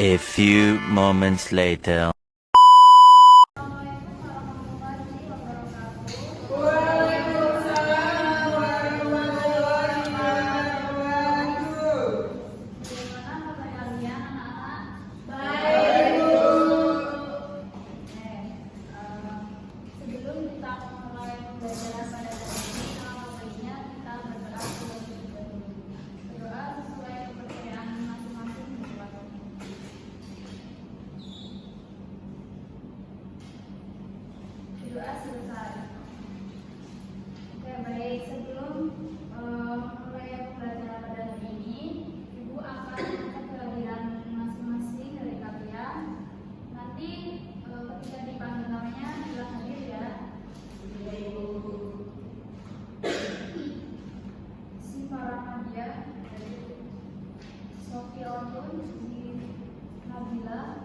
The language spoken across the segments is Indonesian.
A few moments later. Doa selesai. Oke, baik. Sebelum mulai pembelajaran pada hari ini, Ibu akan mengecek kehadiran masing-masing dari kalian. Nanti ketika dipanggil namanya bilang hadir ya. Sifara Nadia, Sofia Ontun, Nabila,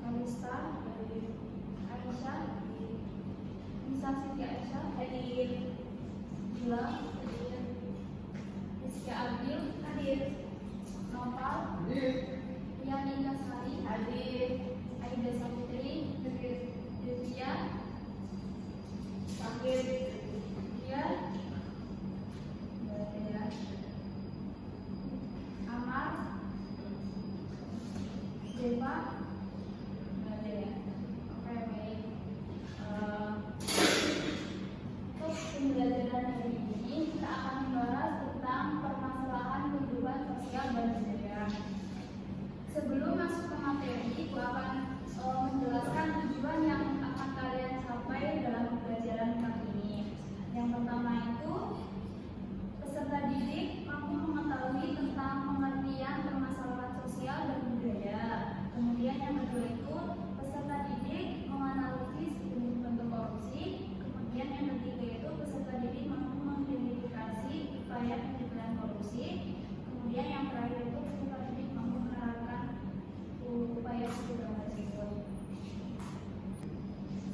Kalista, Aisyah, Nisa Siti Aisyah, hadir. Gila, hadir. Rizky Abil, hadir. Nopal, hadir. Yani Kasari, hadir. Aida Saputri, hadir. Devia, hadir. Dia, Amar, Deva, hadir. Oke, baik. Untuk pembelajaran hari ini kita akan membahas tentang permasalahan kehidupan sosial dan budaya. Sebelum masuk ke materi, Ibu akan menjelaskan tujuan yang akan kalian capai dalam pembelajaran kali ini. Yang pertama itu, peserta didik mampu mengetahui tentang pengertian permasalahan sosial dan budaya. Kemudian yang kedua itu, peserta didik menganalisis bentuk-bentuk korupsi. Kemudian yang ketiga itu, peserta didik mampu mengidentifikasi upaya pencegahan korupsi. Kemudian yang terakhir itu, peserta didik mampu menerapkan upaya pencegahan tersebut.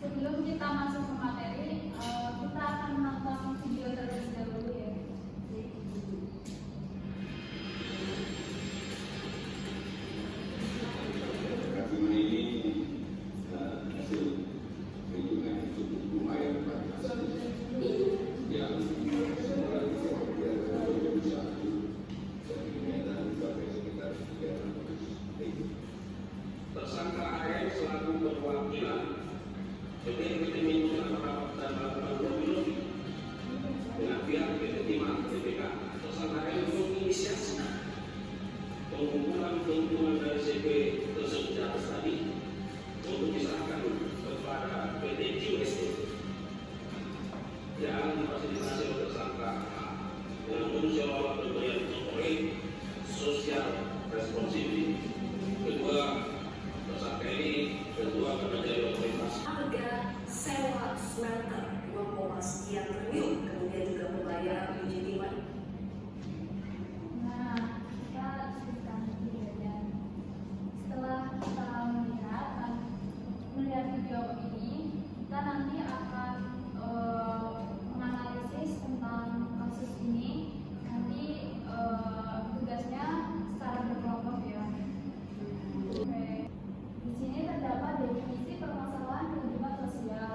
Sebelum kita masuk ke materi, kita akan menonton video terlebih dahulu ya. Tersangka AR selaku perwakilan PT Mingguan Rapat dan Melakukan Pemilu dengan pihak PT Timah BPK. Tersangka AR menginisiasi pengumpulan keuntungan dari CP tersebut di atas tadi untuk diserahkan kepada PT QST yang difasilitasi oleh tersangka A dengan unsur pemberian corporate social responsibility. Kedua, tersangka ini kedua menjadi otoritas. Harga sewa smelter 2, sekian triliun, kemudian juga pembayaran uji timah. Nah, kita lanjutkan videonya. Setelah kita melihat video ini, kita nanti akan menganalisis tentang kasus ini. Nanti tugasnya secara berkelompok ya. Oke. Di sini terdapat definisi permasalahan kehidupan sosial.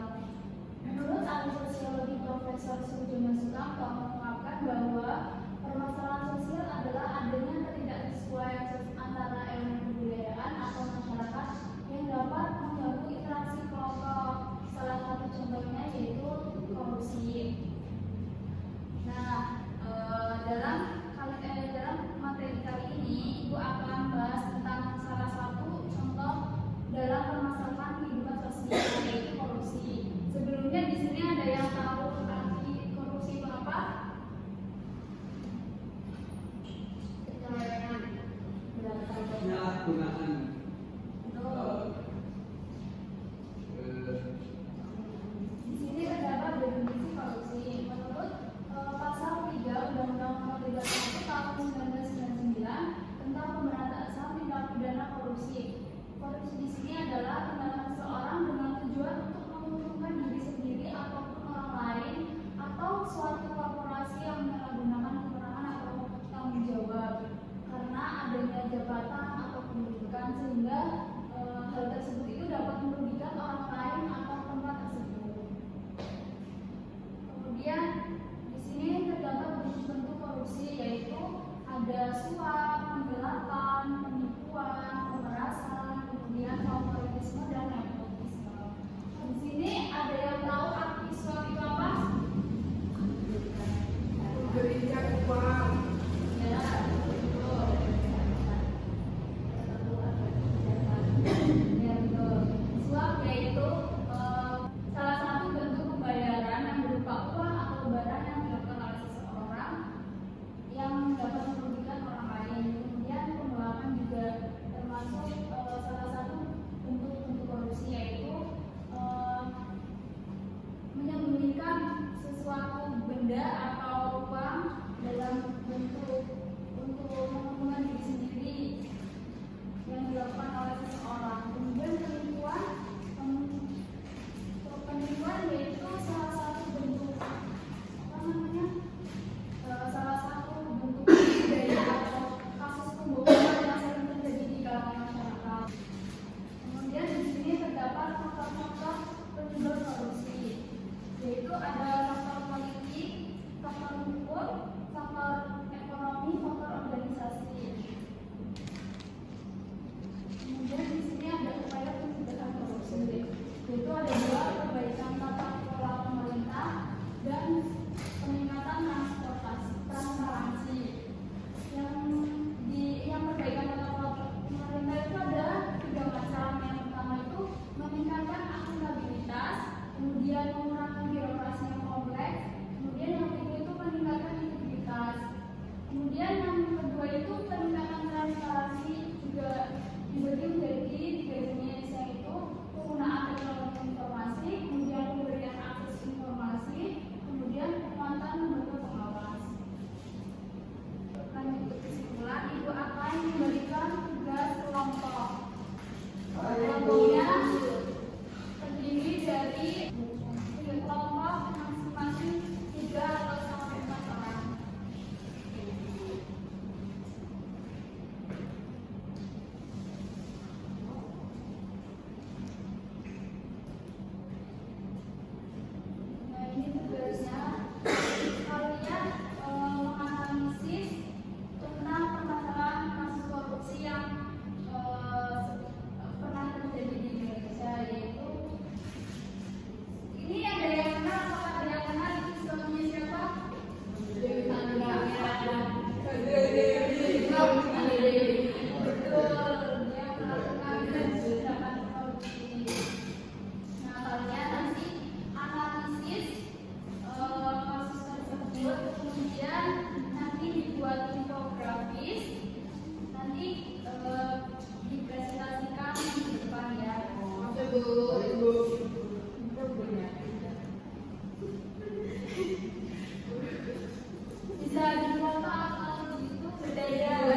Menurut ahli sosiologi Profesor Sujono Sukamto mengungkapkan bahwa permasalahan sosial adalah adanya ketidaksesuaian antara elemen kebudayaan atau masyarakat yang dapat mengganggu interaksi kelompok. Salah satu contohnya yaitu korupsi. Nah, dalam materi kali ini, Ibu akan membahas tentang salah satu contoh dalam permasalahan kehidupan sosial, yaitu korupsi. Sebelumnya di sini ada yang tahu arti korupsi itu apa? ada faktor politik, faktor hukum, faktor ekonomi, faktor organisasi. Kemudian di sini ada upaya pencegahan korupsi, yaitu ada dua, perbaikan tata kelola pemerintah dan peningkatan transparansi. Yang perbaikan tata kelola pemerintah itu ada 3 macam. Yang pertama itu meningkatkan akuntabilitas, kemudian mengurangi birokrasi yang kompleks, kemudian yang ketiga itu meningkatkan integritas. Kemudian yang kedua itu peningkatan transparansi, juga dibagi menjadi 3 jenis, yaitu penggunaan teknologi informasi, kemudian pemberian akses informasi, kemudian penguatan lembaga pengawas. Lanjut ke kesimpulan, Ibu akan memberikan tugas kelompok. Kelompoknya terdiri dari 3 kelompok, masing-masing 3 atau sampai 4 orang. Nah, ini tugasnya. Kalian menganalisis tentang permasalahan kasus korupsi yang pernah terjadi di Indonesia, yaitu ini ada yang kenal, apakah ada yang kenal itu suaminya siapa? Dewi Sandra. Betul, dia melakukan dan tindakan korupsi. Nah, kalian nanti analisis kasus tersebut, kemudian nanti dibuat infografis, nanti dipresentasikan di depan ya. Bisa difoto atau gitu beda-beda.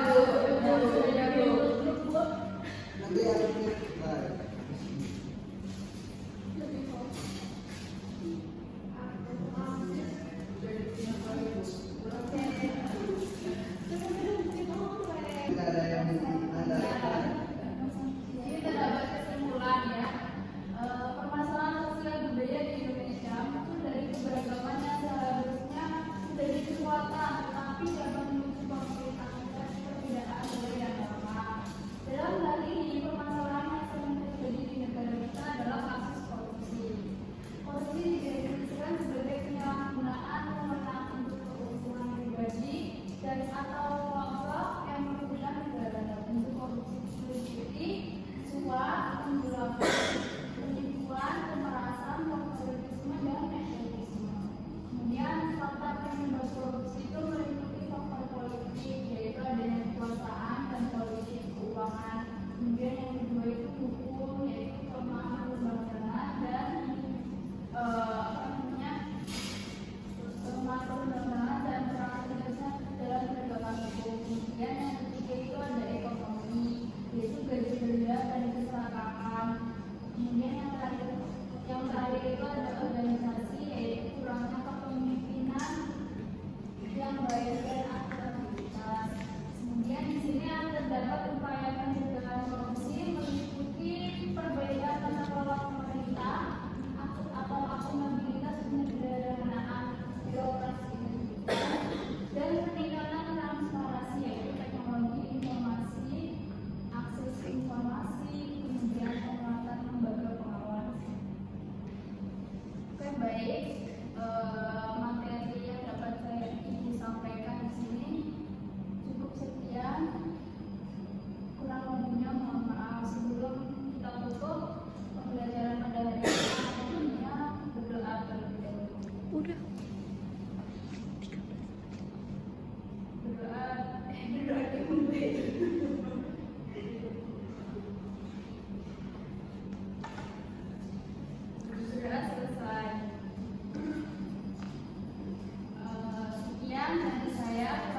Jadi terdapat kesimpulan ya, permasalahan sosial budaya di Indonesia muncul dari keberagaman yang seharusnya menjadi kekuatan, tetapi dapat menuju konflik akibat perbedaan budaya dan agama. Dalam hal ini, permasalahan yang sering terjadi di negara kita adalah kasus korupsi. Korupsi didefinisikan sebagai penyalahgunaan wewenang untuk keuntungan pribadi dan atau kelompok yang merugikan negara. Bentuk korupsi meliputi suap, penggelapan, penipuan, pemerasan, favoritisme, dan nepotisme. Kemudian faktor penyebab korupsi itu meliputi faktor politik, yaitu adanya kekuasaan dan politik keuangan. Kemudian yang kedua itu hukum, yaitu kelemahan lembaga dan kelemahan perundangan dan perangkat tegasnya dalam penegakan hukum. Kemudian yang ketiga itu ada ekonomi, yaitu gaji kerja dan keserakahan. Kemudian yang terakhir itu ada organisasi, yaitu kurangnya kepemimpinan yang baik dan akuntabilitas. Kemudian di sini terdapat upaya pencegahan korupsi meliputi perbaikan tata kelola pemerintah atau akuntabilitas penyederhanaan birokrasi dan peningkatan transparansi, yaitu teknologi informasi, akses informasi, kemudian penguatan lembaga pengawas. Oke, baik, materi yang dapat saya Ibu sampaikan di sini cukup sekian. Kurang lebihnya mohon maaf. Sebelum kita tutup pembelajaran pada hari ini, berdoa terlebih dahulu. Udah. Berdoa dimulai. Sudah selesai. Sekian dari saya.